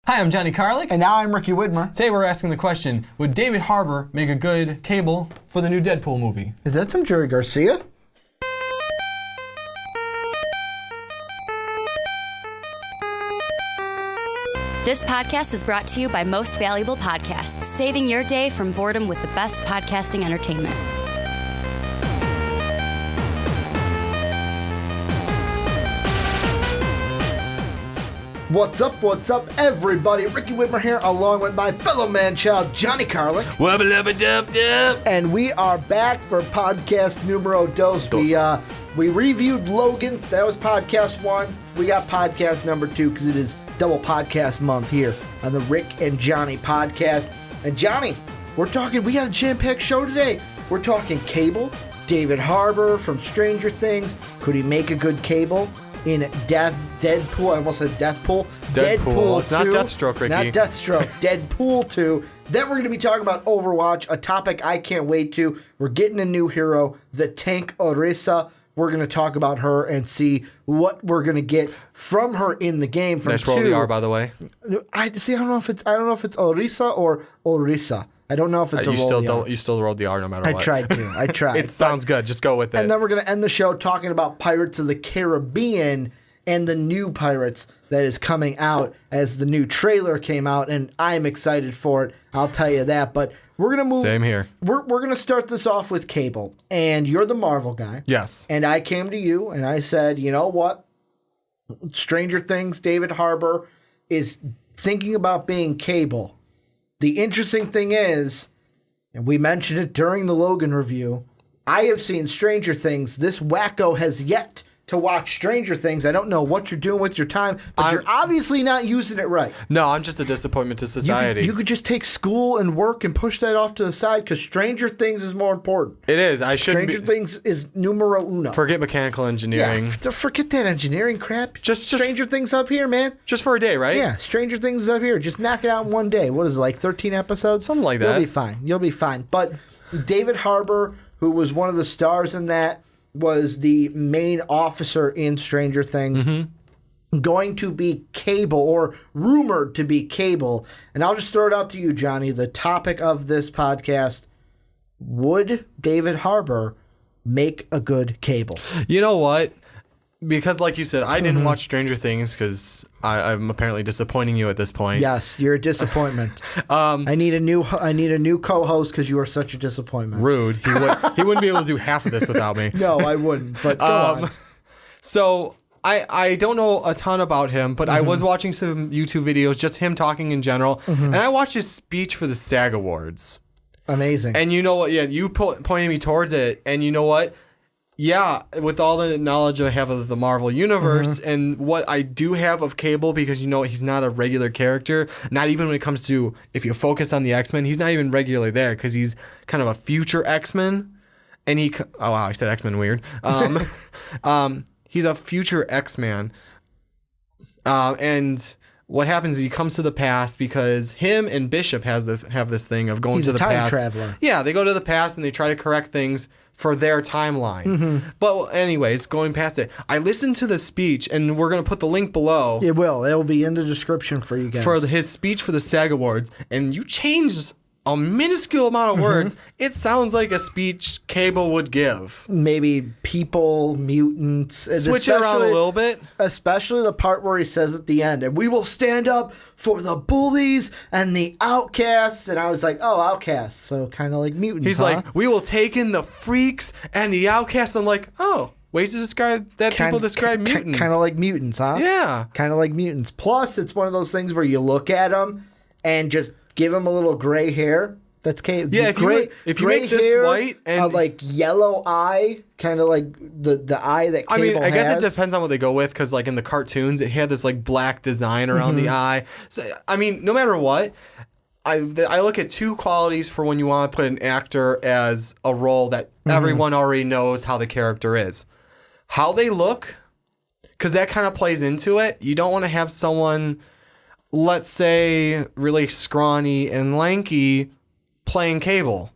Hi, I'm Johnny Karlic. And now I'm Ricky Widmer. Today we're asking the question, would David Harbour make a good Cable for the new Deadpool movie? Is that some Jerry Garcia? This podcast is brought to you by Most Valuable Podcasts, saving your day from boredom with the best podcasting entertainment. What's up, everybody? Ricky Widmer here, along with my fellow man-child, Johnny Karlic. Wubba-lubba-dub-dub. And we are back for podcast numero dos. We reviewed Logan. That was podcast 1. We got podcast number 2 because it is double podcast month here on the Rick and Johnny podcast. And Johnny, we got a jam-packed show today. We're talking Cable, David Harbour from Stranger Things. Could he make a good Cable in Deadpool? I almost said Deathpool. Deadpool. It's 2. not Deathstroke, Ricky. Not Deathstroke. Deadpool 2. Then we're going to be talking about Overwatch, a topic I can't wait to. We're getting a new hero, the Tank Orisa. We're going to talk about her and see what we're going to get from her in the game. From Nice roll the R, by the way. I don't know if it's Orisa or Orisa. I don't know if it's You still rolled the R no matter what. I tried. It sounds good. Just go with it. And then we're going to end the show talking about Pirates of the Caribbean and the new Pirates that is coming out as the new trailer came out, and I'm excited for it. I'll tell you that. But we're going to move. Same here. We're going to start this off with Cable, and you're the Marvel guy. Yes. And I came to you and I said, you know what? Stranger Things, David Harbour is thinking about being Cable. The interesting thing is, and we mentioned it during the Logan review, I have seen Stranger Things. This wacko has yet to watch Stranger Things. I don't know what you're doing with your time, but you're obviously not using it right. No, I'm just a disappointment to society. You could just take school and work and push that off to the side because Stranger Things is more important. It is. Stranger Things is numero uno. Forget mechanical engineering. Yeah, forget that engineering crap. Just Stranger Things up here, man. Just for a day, right? Yeah, Stranger Things is up here. Just knock it out in one day. What is it, like 13 episodes? Something like that. You'll be fine. But David Harbour, who was one of the stars in that, was the main officer in Stranger Things, going to be Cable, or rumored to be Cable. And I'll just throw it out to you, Johnny. The topic of this podcast, would David Harbour make a good Cable? You know what? Because like you said, I didn't watch Stranger Things because I'm apparently disappointing you at this point. Yes, you're a disappointment. I need a new co-host because you are such a disappointment. Rude. He wouldn't be able to do half of this without me. No, I wouldn't. But go on. So I don't know a ton about him, but I was watching some YouTube videos, just him talking in general, and I watched his speech for the SAG Awards. Amazing. And you know what? Yeah, you pointed me towards it, and you know what? Yeah, with all the knowledge I have of the Marvel Universe and what I do have of Cable, because you know he's not a regular character, not even when it comes to, if you focus on the X-Men, he's not even regularly there because he's kind of a future X-Men. And oh wow, I said X-Men weird. He's a future X-Man. And what happens is he comes to the past because him and Bishop have this thing of going to the past. He's a time traveler. Yeah, they go to the past and they try to correct things for their timeline. But anyways, going past it, I listened to the speech, and we're going to put the link below. It will be in the description for you guys. For his speech for the SAG Awards, and you changed a minuscule amount of words. It sounds like a speech Cable would give. Maybe people, mutants. Switch it around a little bit. Especially the part where he says at the end, and we will stand up for the bullies and the outcasts. And I was like, oh, outcasts. So kind of like mutants, He's like, we will take in the freaks and the outcasts. I'm like, oh, ways to describe that people describe mutants. Kind of like mutants, huh? Yeah. Kind of like mutants. Plus, it's one of those things where you look at them and just give him a little gray hair. That's Cable. Yeah, if you make this white and like yellow eye, kind of like the eye that Cable I guess has. it depends on what they go with, because like in the cartoons, it had this like black design around the eye. So I mean, no matter what, I look at two qualities for when you want to put an actor as a role that everyone already knows how the character is. How they look, because that kind of plays into it. You don't want to have someone, let's say, really scrawny and lanky playing Cable.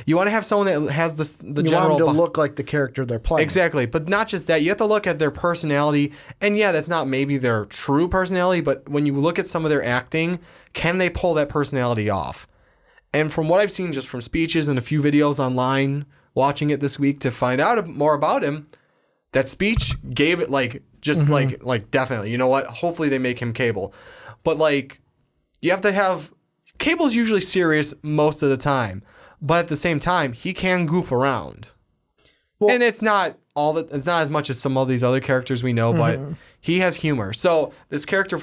You want to have someone that has the You general... want them to look like the character they're playing. Exactly. But not just that. You have to look at their personality. And yeah, that's not maybe their true personality, but when you look at some of their acting, can they pull that personality off? And from what I've seen just from speeches and a few videos online, watching it this week to find out more about him, that speech gave it like definitely, you know what? Hopefully they make him Cable. But like, you have to have... Cable's usually serious most of the time. But at the same time, he can goof around. Well, and it's not as much as some of these other characters we know, but he has humor. So this character,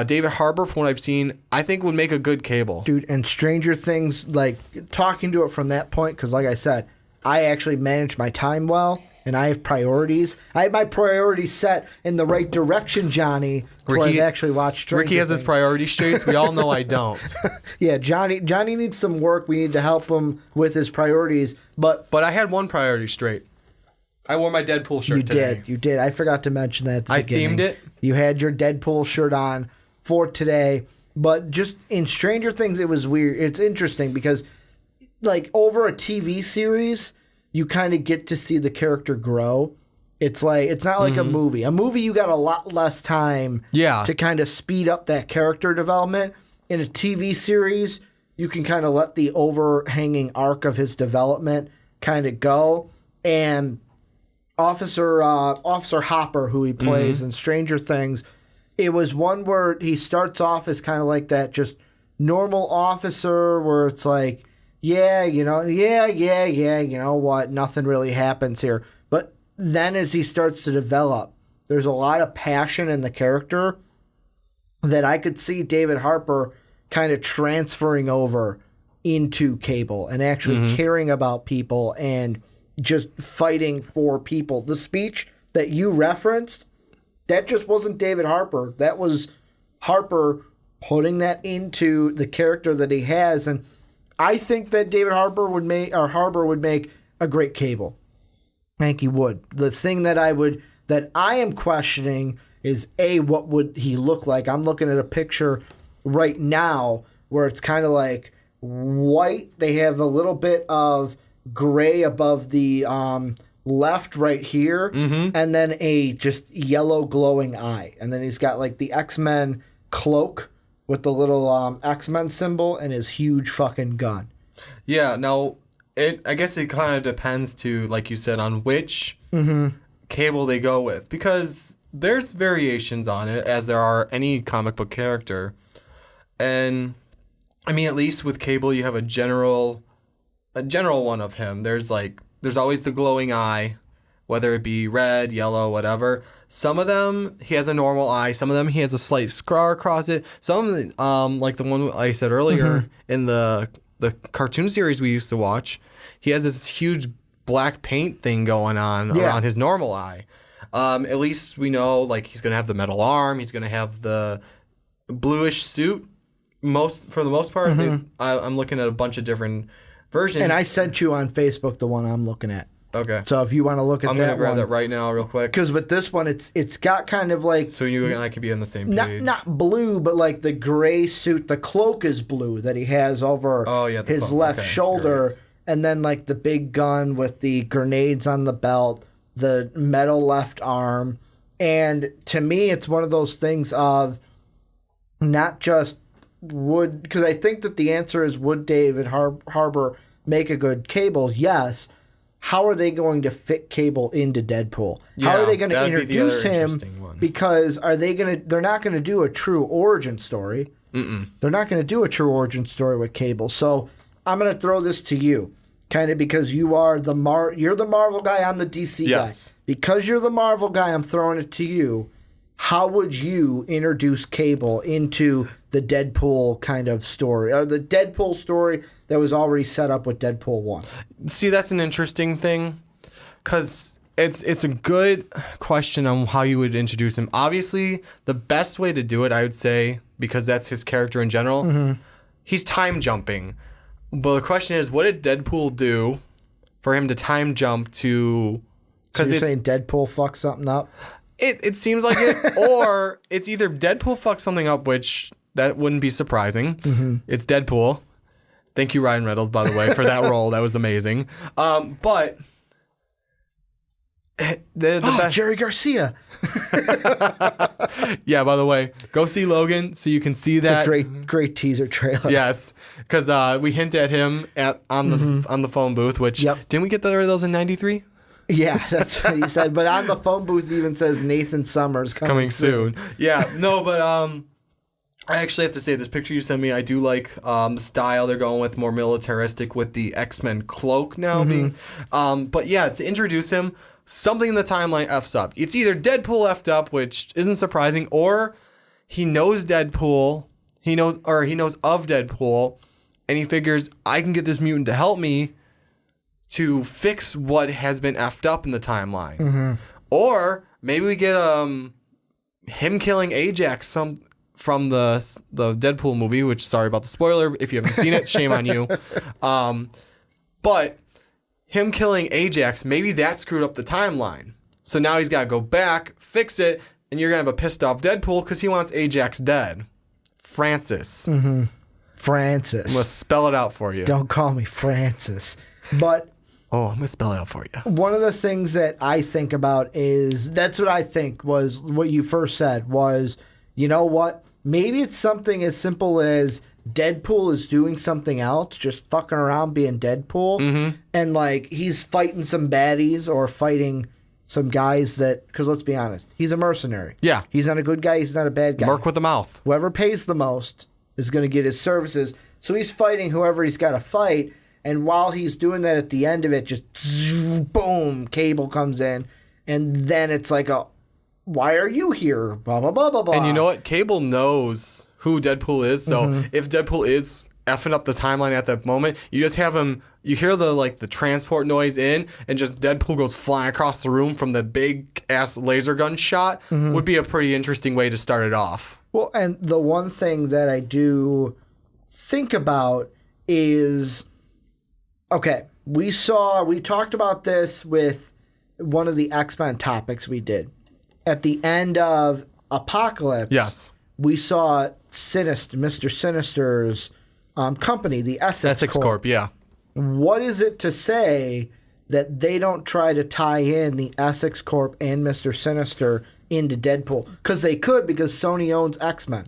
David Harbour, from what I've seen, I think would make a good Cable. Dude, and Stranger Things, like, talking to it from that point, because like I said, I actually manage my time well, and I have priorities. I have my priorities set in the right direction, Johnny, where I've actually watched Stranger Ricky has Things. his priorities straight. We all know I don't. Yeah, Johnny needs some work. We need to help him with his priorities. But I had one priority straight. I wore my Deadpool shirt today. You did. I forgot to mention that at the beginning. I themed it. You had your Deadpool shirt on for today. But just in Stranger Things, it was weird. It's interesting because, like, over a TV series, you kind of get to see the character grow. It's like, it's not like a movie. A movie, you got a lot less time to kind of speed up that character development. In a TV series, you can kind of let the overhanging arc of his development kind of go. And Officer Hopper, who he plays in Stranger Things, it was one where he starts off as kind of like that just normal officer where it's like, you know what, nothing really happens here. But then as he starts to develop, there's a lot of passion in the character that I could see David Harbour kind of transferring over into Cable and actually caring about people and just fighting for people. The speech that you referenced, that just wasn't David Harbour. That was Harbour putting that into the character that he has. And I think that David Harbour would make a great Cable. I think he would. The thing that I am questioning is what would he look like? I'm looking at a picture right now where it's kind of like white. They have a little bit of gray above the left right here, and then a just yellow glowing eye. And then he's got like the X-Men cloak with the little X-Men symbol and his huge fucking gun. Yeah, now, I guess it kind of depends, too, like you said, on which Cable they go with. Because there's variations on it, as there are any comic book character. And, I mean, at least with Cable, you have a general one of him. There's always the glowing eye, whether it be red, yellow, whatever. Some of them, he has a normal eye. Some of them, he has a slight scar across it. Some, like the one I said earlier in the cartoon series we used to watch, he has this huge black paint thing going on around his normal eye. At least we know, like, he's going to have the metal arm. He's going to have the bluish suit. For the most part, I'm looking at a bunch of different versions. And I sent you on Facebook the one I'm looking at. Okay. So if you want to look at that one. I'm going to grab that right now real quick. Because with this one, it's got kind of like... So you and I could be on the same page. Not blue, but like the gray suit. The cloak is blue that he has over his left shoulder. Right. And then like the big gun with the grenades on the belt, the metal left arm. And to me, it's one of those things of not just would... Because I think that the answer is, would David Harbour make a good Cable? Yes. How are they going to fit Cable into Deadpool? How are they going to introduce him? Because they're not going to do a true origin story. They're not going to do a true origin story with Cable. So I'm going to throw this to you, kind of because you're the Marvel guy, I'm the DC guy. Because you're the Marvel guy, I'm throwing it to you. How would you introduce Cable into the Deadpool kind of story, or the Deadpool story that was already set up with Deadpool 1? See, that's an interesting thing, because it's a good question on how you would introduce him. Obviously, the best way to do it, I would say, because that's his character in general, he's time jumping. But the question is, what did Deadpool do for him to time jump to... So you're saying Deadpool fucked something up? It seems like it, or it's either Deadpool fucked something up, which that wouldn't be surprising. It's Deadpool. Thank you, Ryan Reynolds, by the way, for that role. That was amazing. But the best. Jerry Garcia. Yeah, by the way, go see Logan so you can see that. It's a great teaser trailer. Yes, because we hint at him on the phone booth, which didn't we get those in '93? Yeah, that's what he said. But on the phone booth, it even says Nathan Summers coming soon. Yeah, no, but I actually have to say this picture you sent me, I do like the style they're going with, more militaristic with the X-Men cloak now being. But yeah, to introduce him, something in the timeline F's up. It's either Deadpool F'd up, which isn't surprising, or he knows Deadpool. He knows of Deadpool, and he figures I can get this mutant to help me to fix what has been effed up in the timeline. Or maybe we get him killing Ajax from the Deadpool movie, which, sorry about the spoiler if you haven't seen it, shame on you. But him killing Ajax, maybe that screwed up the timeline. So now he's got to go back, fix it, and you're going to have a pissed off Deadpool because he wants Ajax dead. Francis. Francis. I'm going to spell it out for you. Don't call me Francis. But I'm going to spell it out for you. one of the things that I think about is, that's what I think was what you first said was, you know what? Maybe it's something as simple as Deadpool is doing something else, just fucking around being Deadpool. And like he's fighting some baddies or fighting some guys that, because let's be honest, he's a mercenary. Yeah. He's not a good guy. He's not a bad guy. Merc with a mouth. Whoever pays the most is going to get his services. So he's fighting whoever he's got to fight. And while he's doing that, at the end of it, just boom, Cable comes in. And then it's like why are you here? Blah, blah, blah, blah, blah. And you know what? Cable knows who Deadpool is. So if Deadpool is effing up the timeline at that moment, you just have him, you hear the transport noise in, and just Deadpool goes flying across the room from the big ass laser gun shot. Would be a pretty interesting way to start it off. Well, and the one thing that I do think about is, okay, we talked about this with one of the X-Men topics we did. At the end of Apocalypse, Yes. we saw Mr. Sinister's company, the Essex Corp. Yeah. What is it to say that they don't try to tie in the Essex Corp and Mr. Sinister into Deadpool? Because they could, because Sony owns X-Men.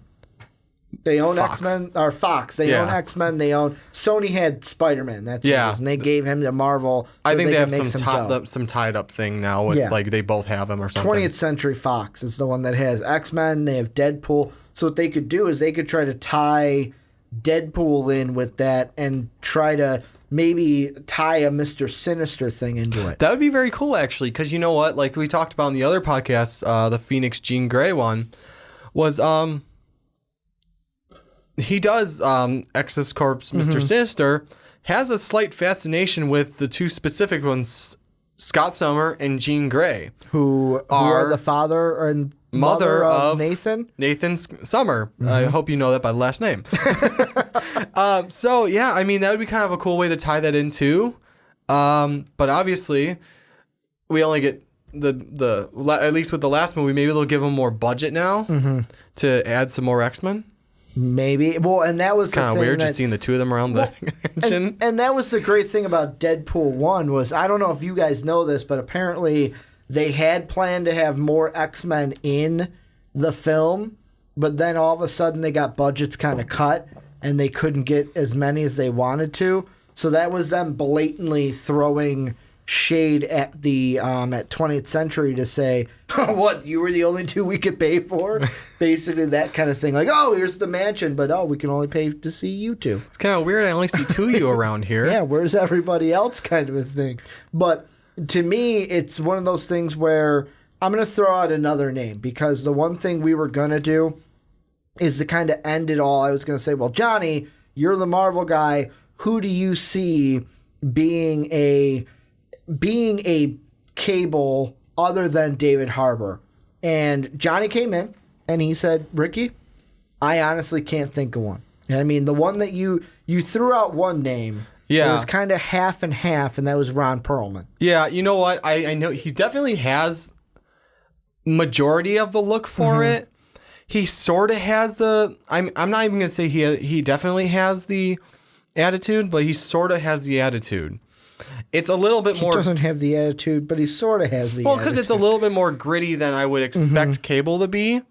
They own Fox. X-Men, or Fox. They own X-Men. Sony had Spider-Man. That's what it is, and they gave him to Marvel. So I think they have some some tied up thing now with they both have them or something. 20th Century Fox is the one that has X-Men. They have Deadpool. So what they could do is they could try to tie Deadpool in with that and try to maybe tie a Mr. Sinister thing into it. That would be very cool, actually, because you know what? Like we talked about in the other podcast, the Phoenix Jean Grey one was he does Essex Corp's Mr. Sinister has a slight fascination with the two specific ones, Scott Summer and Jean Grey, who are the father and mother of Nathan Summer. I hope you know that by the last name. So yeah, I mean that would be kind of a cool way to tie that in too. But obviously, we only get at least with the last movie, maybe they'll give them more budget now to add some more X-Men. Maybe. Well, and that was kind of weird just seeing the two of them around the engine. And that was the great thing about Deadpool 1 was, I don't know if you guys know this, but apparently they had planned to have more X-Men in the film, but then all of a sudden they got budgets kind of cut and they couldn't get as many as they wanted to. So that was them blatantly throwing shade at the at 20th Century to say, what, you were the only two we could pay for? Basically that kind of thing. Like, oh, here's the mansion, but we can only pay to see you two. It's kind of weird. I only see two of you around here. Yeah, where's everybody else kind of a thing. But to me, it's one of those things where I'm going to throw out another name, because the one thing we were going to do is to kind of end it all. I was going to say, well, Johnny, you're the Marvel guy. Who do you see being a Cable other than David Harbour? And Johnny came in and he said, Ricky, I honestly can't think of one. And I mean, the one that you threw out one name. Yeah. It was kind of half and half, and that was Ron Perlman. Yeah, you know what? I know he definitely has majority of the look for it. He sort of has the. I'm not even gonna say he definitely has the attitude, but he sort of has the attitude. It's a little bit more. He doesn't have the attitude, but he sort of has the attitude. Well, because it's a little bit more gritty than I would expect Cable to be,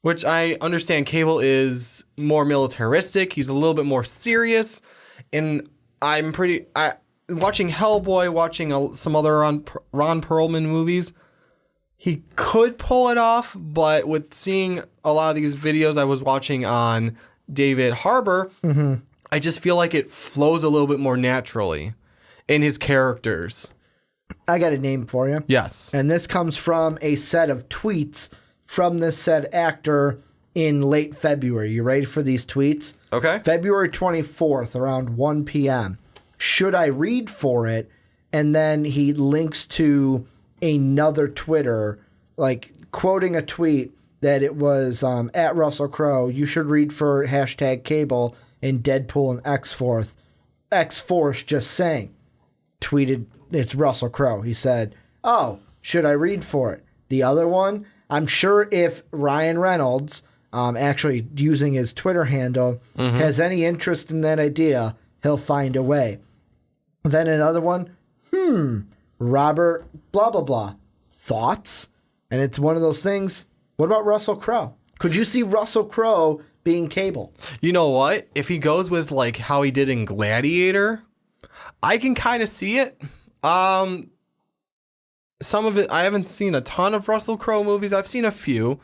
which I understand Cable is more militaristic. He's a little bit more serious. And watching Hellboy, watching some other Ron Perlman movies, he could pull it off, but with seeing a lot of these videos I was watching on David Harbour, I just feel like it flows a little bit more naturally in his characters. I got a name for you. Yes. And this comes from a set of tweets from this said actor in late February. You ready for these tweets? Okay. February 24th, around 1 p.m. Should I read for it? And then he links to another Twitter, like quoting a tweet that it was at Russell Crowe. You should read for #Cable in Deadpool and X-Force just saying. Tweeted, it's Russell Crowe. He said, oh, should I read for it? The other one, I'm sure if Ryan Reynolds, actually using his Twitter handle, has any interest in that idea, he'll find a way. Then another one, Robert blah, blah, blah. Thoughts? And it's one of those things. What about Russell Crowe? Could you see Russell Crowe being Cable? You know what? If he goes with like how he did in Gladiator, I can kind of see it. Some of it, I haven't seen a ton of Russell Crowe movies. I've seen a few.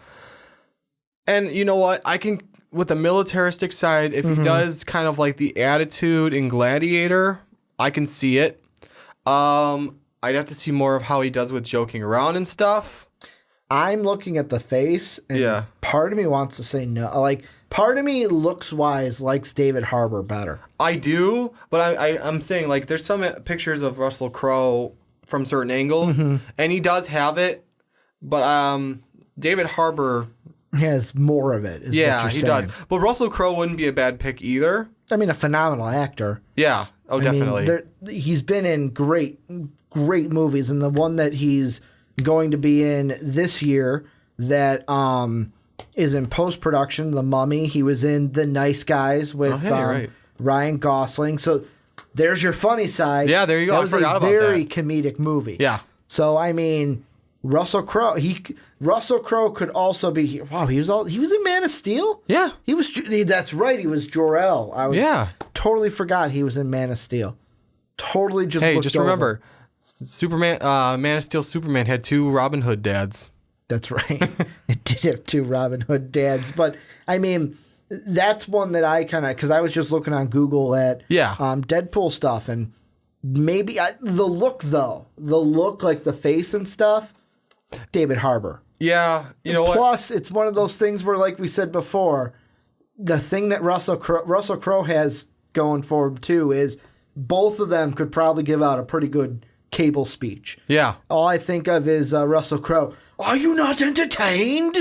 And you know what? I can, with the militaristic side, if he does kind of like the attitude in Gladiator, I can see it. I'd have to see more of how he does with joking around and stuff. I'm looking at the face, and part of me wants to say no. Like, part of me, looks-wise, likes David Harbour better. I do, but I'm saying, like, there's some pictures of Russell Crowe from certain angles, and he does have it, but David Harbour has more of it. Yeah, he does. But Russell Crowe wouldn't be a bad pick either. I mean, a phenomenal actor. Yeah. Oh, definitely. He's been in great movies, and the one that he's going to be in this year that is in post-production, The Mummy. He was in The Nice Guys with Ryan Gosling. So there's your funny side. Yeah, there you go. That was a very comedic movie. Yeah. So, I mean, Russell Crowe could also be. Wow, he was in Man of Steel. Yeah, he was. That's right. He was Jor-El. Totally forgot he was in Man of Steel. Totally just. Hey, just remember, Superman. Man of Steel. Superman had 2 Robin Hood dads. That's right. It did have 2 Robin Hood dads, but I mean, that's one that I kind of, because I was just looking on Google at Deadpool stuff, and maybe the look, like the face and stuff. David Harbour. Yeah, you know what? Plus, it's one of those things where, like we said before, the thing that Russell Crowe has going for him, too, is both of them could probably give out a pretty good Cable speech. Yeah. All I think of is Russell Crowe. Are you not entertained?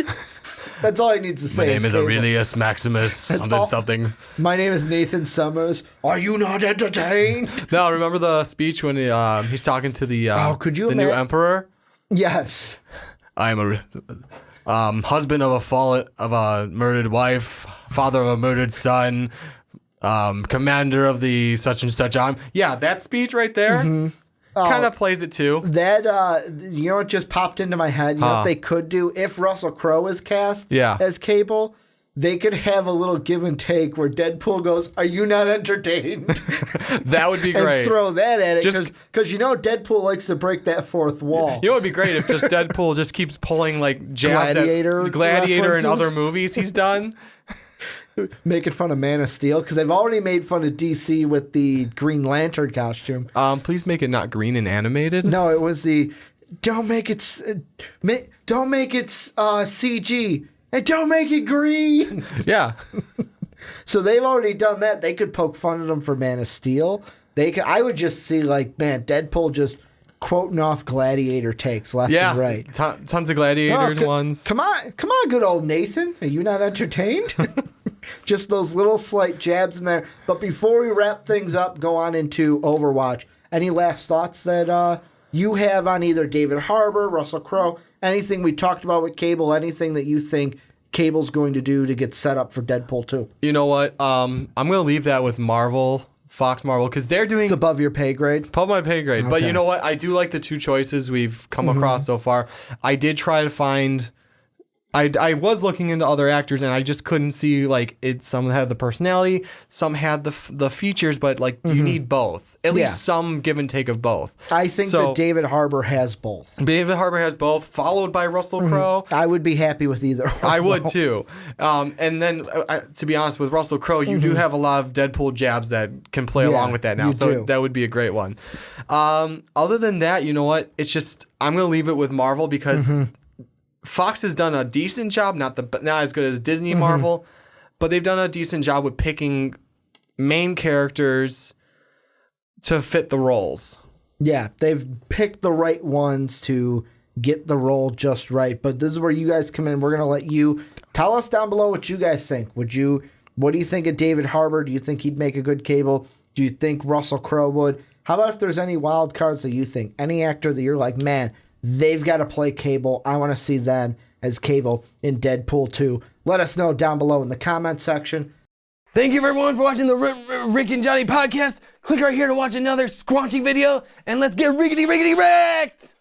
That's all he needs to say. My name is Aurelius Maximus something. My name is Nathan Summers. Are you not entertained? No, remember the speech when he's talking to the new emperor? Yes. I am a husband of a murdered wife, father of a murdered son, commander of the such and such arm. Yeah, that speech right there kind of plays it too. That you know what just popped into my head? You know what they could do if Russell Crowe is cast as Cable? They could have a little give and take where Deadpool goes, "Are you not entertained?" That would be great. And throw that at it because Deadpool likes to break that fourth wall. You know, it would be great if just Deadpool just keeps pulling like jabs at Gladiator and other movies he's done. Making fun of Man of Steel because they've already made fun of DC with the Green Lantern costume. Please make it not green and animated. No, it was the don't make it CG. And don't make it green. Yeah. So they've already done that. They could poke fun at them for Man of Steel. I would just see Deadpool just quoting off Gladiator takes left and right. Tons of Gladiators ones. Come on, good old Nathan. Are you not entertained? Just those little slight jabs in there. But before we wrap things up, go on into Overwatch. Any last thoughts that you have on either David Harbour, Russell Crowe, anything we talked about with Cable, anything that you think Cable's going to do to get set up for Deadpool 2? You know what? I'm going to leave that with Marvel Fox Marvel, because they're doing It's above your pay grade. above my pay grade. But Okay. you know what? I do like the two choices we've come across so far. I did try to find. I was looking into other actors and I just couldn't see like it. Some had the personality, some had the features, but like you need both. At least some give and take of both. I think that David Harbour has both. David Harbour has both, followed by Russell Crowe. I would be happy with either. I would too. And then, to be honest, with Russell Crowe, you do have a lot of Deadpool jabs that can play along with that now. you So do. that would be a great one. Other than that, you know what? It's just, I'm going to leave it with Marvel because Fox has done a decent job, not as good as Disney Marvel, but they've done a decent job with picking main characters to fit the roles. Yeah, they've picked the right ones to get the role just right. But this is where you guys come in. We're going to let you tell us down below what you guys think. What do you think of David Harbour? Do you think he'd make a good Cable? Do you think Russell Crowe would? How about if there's any wild cards that you think? Any actor that you're like, man, they've got to play Cable. I want to see them as Cable in Deadpool 2. Let us know down below in the comment section. Thank you everyone for watching the Rick and Johnny podcast. Click right here to watch another squanchy video, and let's get rickety wrecked!